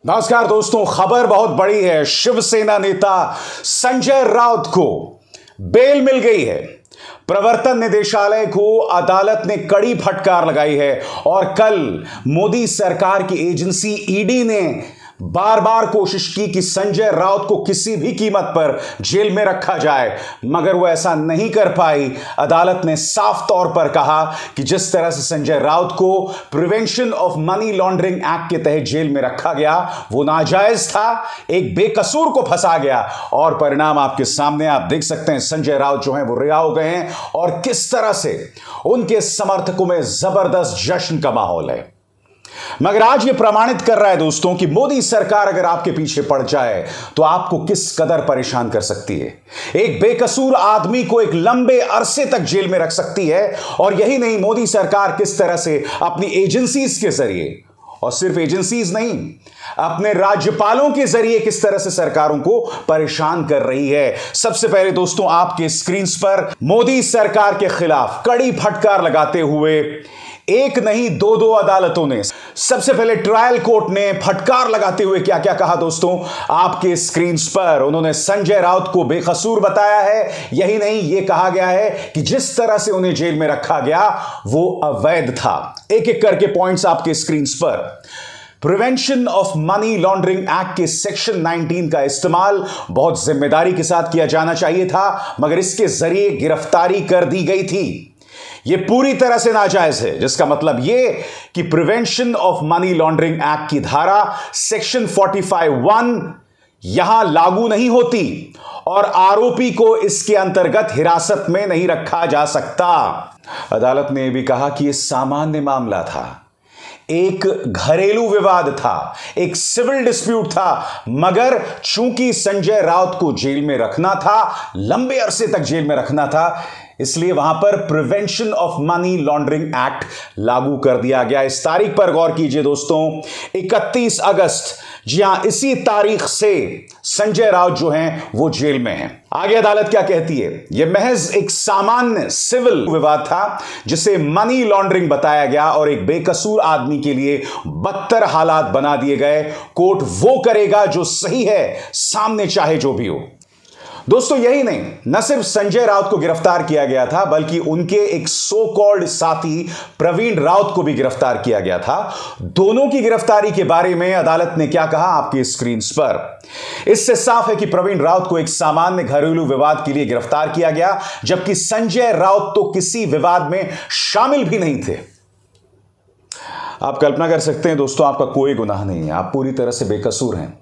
नमस्कार दोस्तों, खबर बहुत बड़ी है। शिवसेना नेता संजय राउत को बेल मिल गई है। प्रवर्तन निदेशालय को अदालत ने कड़ी फटकार लगाई है और कल मोदी सरकार की एजेंसी ईडी ने बार बार कोशिश की कि संजय राउत को किसी भी कीमत पर जेल में रखा जाए, मगर वो ऐसा नहीं कर पाई। अदालत ने साफ तौर पर कहा कि जिस तरह से संजय राउत को prevention of money laundering act के तहत जेल में रखा गया वो नाजायज था, एक बेकसूर को फंसा गया और परिणाम आपके सामने आप देख सकते हैं। संजय राउत जो हैं वो रिहा हो गए हैं और किस तरह से उनके समर्थकों में जबरदस्त जश्न का माहौल है। मगर आज यह प्रमाणित कर रहा है दोस्तों कि मोदी सरकार अगर आपके पीछे पड़ जाए तो आपको किस कदर परेशान कर सकती है। एक बेकसूर आदमी को एक लंबे अरसे तक जेल में रख सकती है और यही नहीं, मोदी सरकार किस तरह से अपनी एजेंसीज के जरिए, और सिर्फ एजेंसीज नहीं, अपने राज्यपालों के जरिए किस तरह से सरकारों को परेशान कर रही है। सबसे पहले दोस्तों आपके स्क्रीन पर मोदी सरकार के खिलाफ कड़ी फटकार लगाते हुए एक नहीं दो अदालतों ने, सबसे पहले ट्रायल कोर्ट ने फटकार लगाते हुए क्या क्या कहा दोस्तों आपके स्क्रीन पर। उन्होंने संजय राउत को बेकसूर बताया है। यही नहीं, यह कहा गया है कि जिस तरह से उन्हें जेल में रखा गया वो अवैध था। एक एक करके पॉइंट्स आपके स्क्रीन पर। Prevention of money laundering act के सेक्शन 19 का इस्तेमाल बहुत जिम्मेदारी के साथ किया जाना चाहिए था, मगर इसके जरिए गिरफ्तारी कर दी गई थी। यह पूरी तरह से नाजायज है, जिसका मतलब यह कि prevention of money laundering act की धारा सेक्शन 45(1) यहां लागू नहीं होती और आरोपी को इसके अंतर्गत हिरासत में नहीं रखा जा सकता। अदालत ने यह भी कहा कि यह सामान्य मामला था, एक घरेलू विवाद था, एक सिविल डिस्प्यूट था, मगर चूंकि संजय राउत को जेल में रखना था, लंबे अरसे तक जेल में रखना था, इसलिए वहां पर prevention of money laundering act लागू कर दिया गया। इस तारीख पर गौर कीजिए दोस्तों, 31 अगस्त, जी हां, इसी तारीख से संजय राउत जो हैं वो जेल में हैं। आगे अदालत क्या कहती है? यह महज एक सामान्य सिविल विवाद था जिसे मनी लॉन्ड्रिंग बताया गया और एक बेकसूर आदमी के लिए बदतर हालात बना दिए गए। कोर्ट वो करेगा जो सही है, सामने चाहे जो भी हो। दोस्तों यही नहीं, न सिर्फ संजय राउत को गिरफ्तार किया गया था, बल्कि उनके एक सो कॉल्ड साथी प्रवीण राउत को भी गिरफ्तार किया गया था। दोनों की गिरफ्तारी के बारे में अदालत ने क्या कहा आपकी स्क्रीन पर। इससे साफ है कि प्रवीण राउत को एक सामान्य घरेलू विवाद के लिए गिरफ्तार किया गया, जबकि संजय राउत तो किसी विवाद में शामिल भी नहीं थे। आप कल्पना कर सकते हैं दोस्तों, आपका कोई गुनाह नहीं है, आप पूरी तरह से बेकसूर हैं,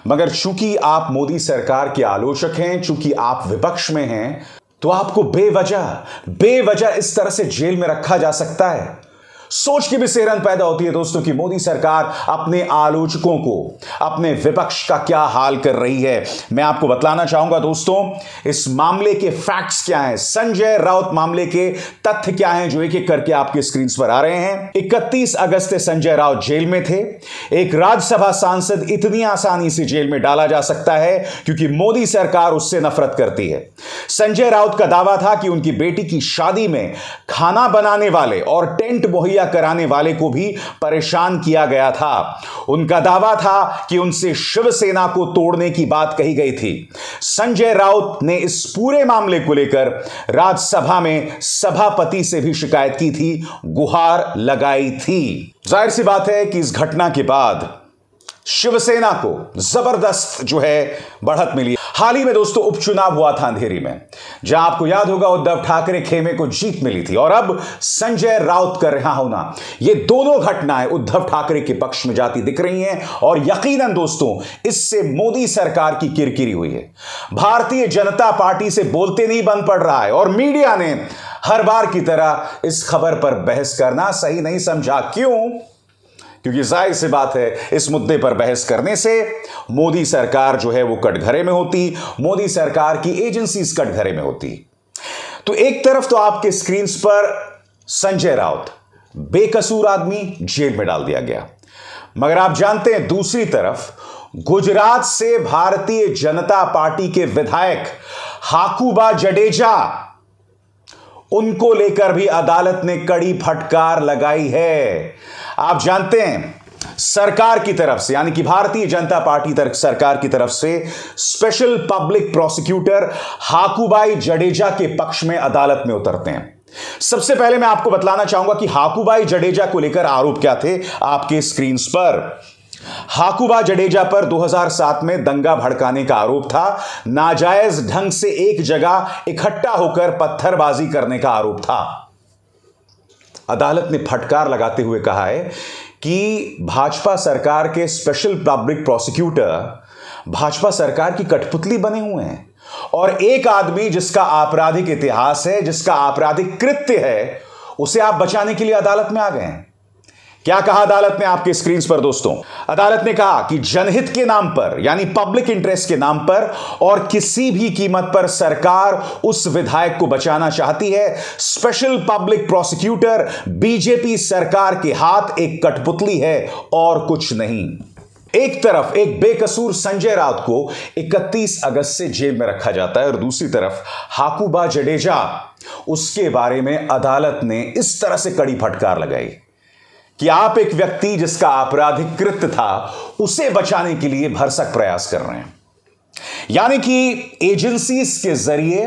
मगर चूंकि आप मोदी सरकार के आलोचक हैं, चूंकि आप विपक्ष में हैं, तो आपको बेवजह इस तरह से जेल में रखा जा सकता है। सोच की भी सिहरन पैदा होती है दोस्तों कि मोदी सरकार अपने आलोचकों को, अपने विपक्ष का क्या हाल कर रही है। मैं आपको बतलाना चाहूंगा दोस्तों, इस मामले के फैक्ट्स क्या हैं, संजय राउत मामले के तथ्य क्या हैं, जो एक एक करके आपके स्क्रीन पर आ रहे हैं। 31 अगस्त से संजय राउत जेल में थे। एक राज्यसभा सांसद इतनी आसानी से जेल में डाला जा सकता है क्योंकि मोदी सरकार उससे नफरत करती है। संजय राउत का दावा था कि उनकी बेटी की शादी में खाना बनाने वाले और टेंट मुहैया कराने वाले को भी परेशान किया गया था। उनका दावा था कि उनसे शिवसेना को तोड़ने की बात कही गई थी। संजय राउत ने इस पूरे मामले को लेकर राज्यसभा में सभापति से भी शिकायत की थी, गुहार लगाई थी। जाहिर सी बात है कि इस घटना के बाद शिवसेना को जबरदस्त जो है बढ़त मिली। हाल ही में दोस्तों उपचुनाव हुआ था अंधेरी में, जहां आपको याद होगा उद्धव ठाकरे खेमे को जीत मिली थी, और अब संजय राउत का रिहा होना, ये दोनों घटनाएं उद्धव ठाकरे के पक्ष में जाती दिख रही हैं और यकीनन दोस्तों इससे मोदी सरकार की किरकिरी हुई है। भारतीय जनता पार्टी से बोलते नहीं बंद पड़ रहा है और मीडिया ने हर बार की तरह इस खबर पर बहस करना सही नहीं समझा। क्यों? क्योंकि जाहिर सी बात है, इस मुद्दे पर बहस करने से मोदी सरकार जो है वो कटघरे में होती, मोदी सरकार की एजेंसीज कटघरे में होती। तो एक तरफ तो आपके स्क्रीन पर संजय राउत, बेकसूर आदमी, जेल में डाल दिया गया, मगर आप जानते हैं दूसरी तरफ गुजरात से भारतीय जनता पार्टी के विधायक हाकुबा जडेजा, उनको लेकर भी अदालत ने कड़ी फटकार लगाई है। आप जानते हैं सरकार की तरफ से, यानी कि भारतीय जनता पार्टी सरकार की तरफ से स्पेशल पब्लिक प्रोसिक्यूटर हाकूभाई जडेजा के पक्ष में अदालत में उतरते हैं। सबसे पहले मैं आपको बतलाना चाहूंगा कि हाकूभाई जडेजा को लेकर आरोप क्या थे। आपके स्क्रीन पर हाकूबा जडेजा पर 2007 में दंगा भड़काने का आरोप था। नाजायज ढंग से एक जगह इकट्ठा होकर पत्थरबाजी करने का आरोप था। अदालत ने फटकार लगाते हुए कहा है कि भाजपा सरकार के स्पेशल पब्लिक प्रोसिक्यूटर भाजपा सरकार की कठपुतली बने हुए हैं और एक आदमी जिसका आपराधिक इतिहास है, जिसका आपराधिक कृत्य है, उसे आप बचाने के लिए अदालत में आ गए हैं। क्या कहा अदालत ने आपके स्क्रीन पर दोस्तों? अदालत ने कहा कि जनहित के नाम पर, यानी पब्लिक इंटरेस्ट के नाम पर और किसी भी कीमत पर सरकार उस विधायक को बचाना चाहती है। स्पेशल पब्लिक प्रोसिक्यूटर बीजेपी सरकार के हाथ एक कठपुतली है और कुछ नहीं। एक तरफ एक बेकसूर संजय राउत को 31 अगस्त से जेल में रखा जाता है और दूसरी तरफ हाकूबा जडेजा, उसके बारे में अदालत ने इस तरह से कड़ी फटकार लगाई कि आप एक व्यक्ति जिसका आपराधिक कृत्य था उसे बचाने के लिए भरसक प्रयास कर रहे हैं। यानी कि एजेंसीज के जरिए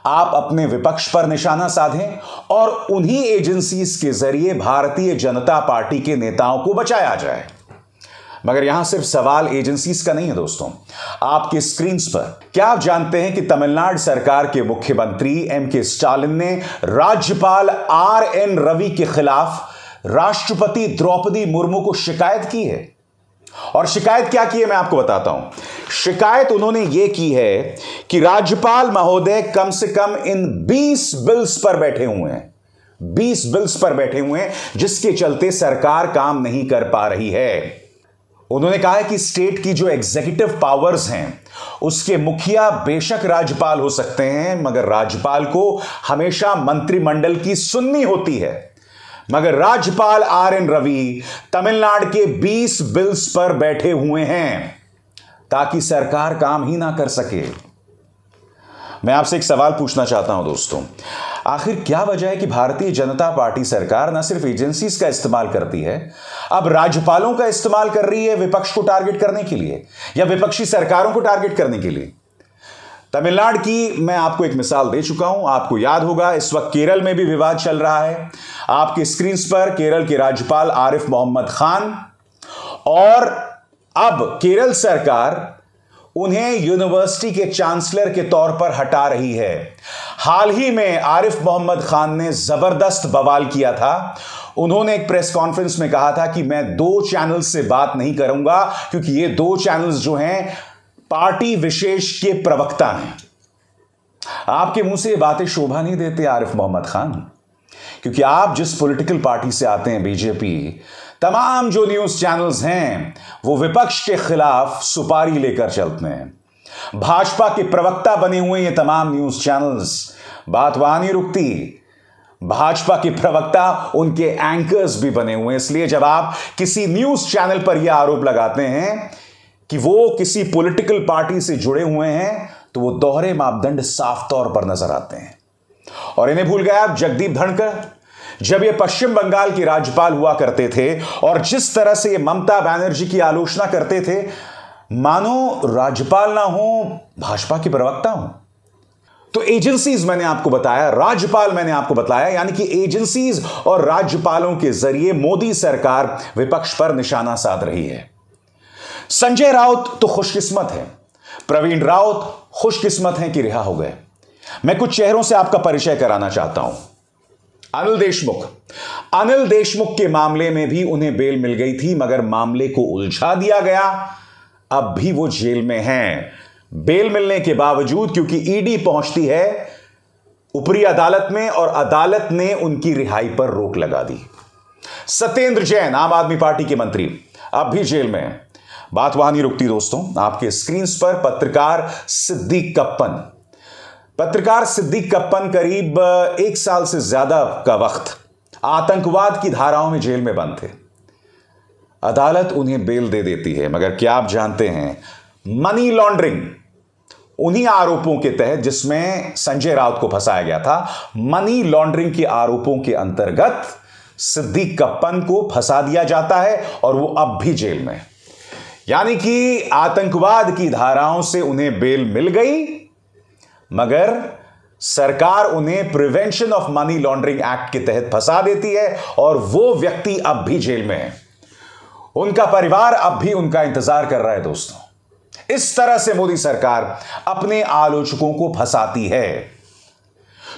आप अपने विपक्ष पर निशाना साधें और उन्हीं एजेंसीज के जरिए भारतीय जनता पार्टी के नेताओं को बचाया जाए। मगर यहां सिर्फ सवाल एजेंसीज का नहीं है दोस्तों। आपके स्क्रीन पर क्या आप जानते हैं कि तमिलनाडु सरकार के मुख्यमंत्री एम.के. स्टालिन ने राज्यपाल R.N. रवि के खिलाफ राष्ट्रपति द्रौपदी मुर्मू को शिकायत की है? और शिकायत क्या की है मैं आपको बताता हूं। शिकायत उन्होंने यह की है कि राज्यपाल महोदय कम से कम इन 20 बिल्स पर बैठे हुए हैं, 20 बिल्स पर बैठे हुए हैं, जिसके चलते सरकार काम नहीं कर पा रही है। उन्होंने कहा है कि स्टेट की जो एग्जीक्यूटिव पावर्स हैं उसके मुखिया बेशक राज्यपाल हो सकते हैं, मगर राज्यपाल को हमेशा मंत्रिमंडल की सुननी होती है। मगर राज्यपाल R.N. रवि तमिलनाडु के 20 बिल्स पर बैठे हुए हैं ताकि सरकार काम ही ना कर सके। मैं आपसे एक सवाल पूछना चाहता हूं दोस्तों, आखिर क्या वजह है कि भारतीय जनता पार्टी सरकार न सिर्फ एजेंसीज का इस्तेमाल करती है, अब राज्यपालों का इस्तेमाल कर रही है विपक्ष को टारगेट करने के लिए या विपक्षी सरकारों को टारगेट करने के लिए? तमिलनाडु की मैं आपको एक मिसाल दे चुका हूं। आपको याद होगा इस वक्त केरल में भी विवाद चल रहा है। आपके स्क्रीन पर केरल के राज्यपाल आरिफ मोहम्मद खान, और अब केरल सरकार उन्हें यूनिवर्सिटी के चांसलर के तौर पर हटा रही है। हाल ही में आरिफ मोहम्मद खान ने जबरदस्त बवाल किया था। उन्होंने एक प्रेस कॉन्फ्रेंस में कहा था कि मैं 2 चैनल्स से बात नहीं करूंगा क्योंकि ये 2 चैनल्स जो हैं पार्टी विशेष के प्रवक्ता हैं। आपके मुंह से ये बातें शोभा नहीं देते आरिफ मोहम्मद खान, क्योंकि आप जिस पॉलिटिकल पार्टी से आते हैं बीजेपी, तमाम जो न्यूज चैनल्स हैं वो विपक्ष के खिलाफ सुपारी लेकर चलते हैं। भाजपा के प्रवक्ता बने हुए ये तमाम न्यूज चैनल्स, बात वहां नहीं रुकती। भाजपा के प्रवक्ता उनके एंकर्स भी बने हुए हैं। इसलिए जब आप किसी न्यूज चैनल पर यह आरोप लगाते हैं कि वो किसी पॉलिटिकल पार्टी से जुड़े हुए हैं, तो वो दोहरे मापदंड साफ तौर पर नजर आते हैं। और इन्हें भूल गए आप जगदीप धनखड़, जब ये पश्चिम बंगाल के राज्यपाल हुआ करते थे और जिस तरह से ये ममता बनर्जी की आलोचना करते थे, मानो राज्यपाल ना हो, भाजपा के प्रवक्ता हो। तो एजेंसीज मैंने आपको बताया, राज्यपाल मैंने आपको बताया, यानी कि एजेंसीज और राज्यपालों के जरिए मोदी सरकार विपक्ष पर निशाना साध रही है। संजय राउत तो खुशकिस्मत है, प्रवीण राउत खुशकिस्मत हैं कि रिहा हो गए। मैं कुछ चेहरों से आपका परिचय कराना चाहता हूं। अनिल देशमुख के मामले में भी उन्हें बेल मिल गई थी, मगर मामले को उलझा दिया गया। अब भी वो जेल में हैं बेल मिलने के बावजूद, क्योंकि ईडी पहुंचती है ऊपरी अदालत में और अदालत ने उनकी रिहाई पर रोक लगा दी। सत्येंद्र जैन आम आदमी पार्टी के मंत्री अब भी जेल में हैं। बात वहां नहीं रुकती दोस्तों। आपके स्क्रीन पर पत्रकार सिद्दीक कप्पन करीब 1 साल से ज्यादा का वक्त आतंकवाद की धाराओं में जेल में बंद थे। अदालत उन्हें बेल दे देती है, मगर क्या आप जानते हैं मनी लॉन्ड्रिंग, उन्हीं आरोपों के तहत जिसमें संजय राउत को फंसाया गया था, मनी लॉन्ड्रिंग के आरोपों के अंतर्गत सिद्दीक कप्पन को फंसा दिया जाता है और वो अब भी जेल में। यानी कि आतंकवाद की धाराओं से उन्हें बेल मिल गई, मगर सरकार उन्हें prevention of money laundering act के तहत फंसा देती है और वो व्यक्ति अब भी जेल में है। उनका परिवार अब भी उनका इंतजार कर रहा है। दोस्तों, इस तरह से मोदी सरकार अपने आलोचकों को फंसाती है।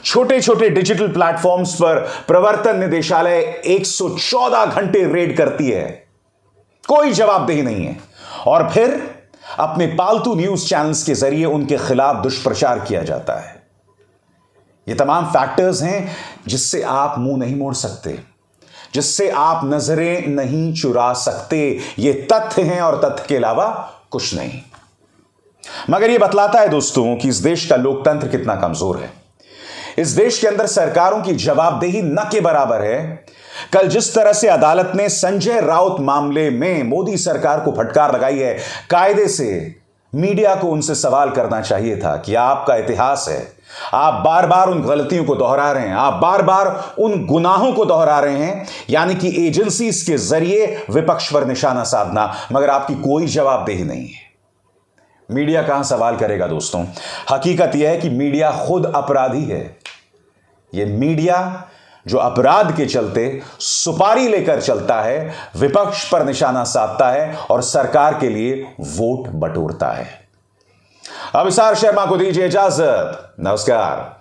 छोटे छोटे डिजिटल प्लेटफॉर्म्स पर प्रवर्तन निदेशालय 114 घंटे रेड करती है, कोई जवाबदेही नहीं है, और फिर अपने पालतू न्यूज चैनल्स के जरिए उनके खिलाफ दुष्प्रचार किया जाता है। ये तमाम फैक्टर्स हैं जिससे आप मुंह नहीं मोड़ सकते, जिससे आप नजरें नहीं चुरा सकते। ये तथ्य हैं और तथ्य के अलावा कुछ नहीं। मगर ये बतलाता है दोस्तों कि इस देश का लोकतंत्र कितना कमजोर है। इस देश के अंदर सरकारों की जवाबदेही न के बराबर है। कल जिस तरह से अदालत ने संजय राउत मामले में मोदी सरकार को फटकार लगाई है, कायदे से मीडिया को उनसे सवाल करना चाहिए था कि आपका इतिहास है, आप बार बार उन गलतियों को दोहरा रहे हैं, आप बार बार उन गुनाहों को दोहरा रहे हैं, यानी कि एजेंसीज के जरिए विपक्ष पर निशाना साधना, मगर आपकी कोई जवाबदेही नहीं है। मीडिया कहां सवाल करेगा दोस्तों? हकीकत यह है कि मीडिया खुद अपराधी है। यह मीडिया जो अपराध के चलते सुपारी लेकर चलता है, विपक्ष पर निशाना साधता है और सरकार के लिए वोट बटोरता है। अभिसार शर्मा को दीजिए इजाजत। नमस्कार।